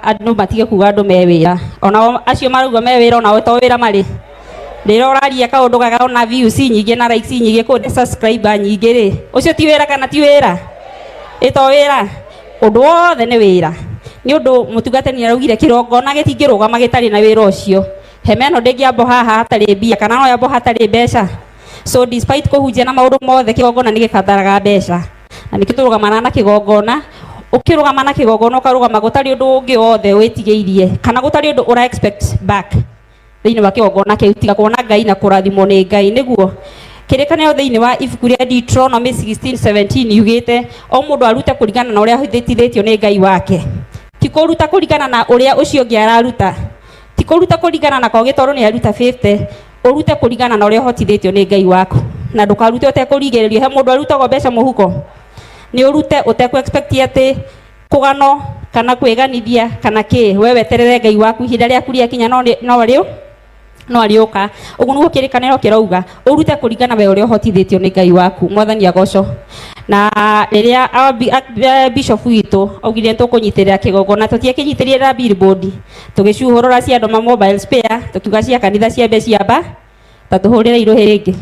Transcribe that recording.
andu matige kuga andu me wira ona acio maruga me wira ona we to wira mari ndiro raria kaundu gaga na views nyingi na likes nyingi ko subscriber nyingi ri ucio ti wira kana ti wira ito wira undu wothe ni wira ni undu mutugatani araugire kirongona gitingirugama gitari na wira ucio hemeno ndingiambo haha hatari mbia kana no yambo hatari mbeca so despite kuhunjia na maundu mothe kirongona ni gibataraga mbeca na nikiturugama na kigongona ukirugama na kigongona ukarugama gutari undu ungi wothe witigiirie kana gutari undu ura expect back thiini wa kigongona kiu tiga kuona Ngai na kurathimwo ni Ngai niguo kirikanio thiini wa ibuku ria Deuteronomy 16:17 yugite o mundu arute kuringana na uria hithitithitio ni Ngai wake ti kuruta kuringana na uria ucio ngi araruta ti kuruta kuringana na koge toru ni aruta 50 urute kuringana na uria hotithitio ni Ngai waku na ndukarute utekurigererio he mundu arutago mbeca muhuko ni urute uteku expect ati kugano kana kweganithia kana ki wewe terere Ngai waku ihinda ria kuria kinya no ariuka uguo nugo kirikaniro kirauga urute kuringana we uria hotithitio ni Ngai waku mwathani agoco na riria bishop witu augire tukunyitirira kigongona tutiekinyitirira billboard tugicuhurura cia andu ma mobile spare tukiuga cia kanitha cia mbe ciamba tatuhurira iruhi ringi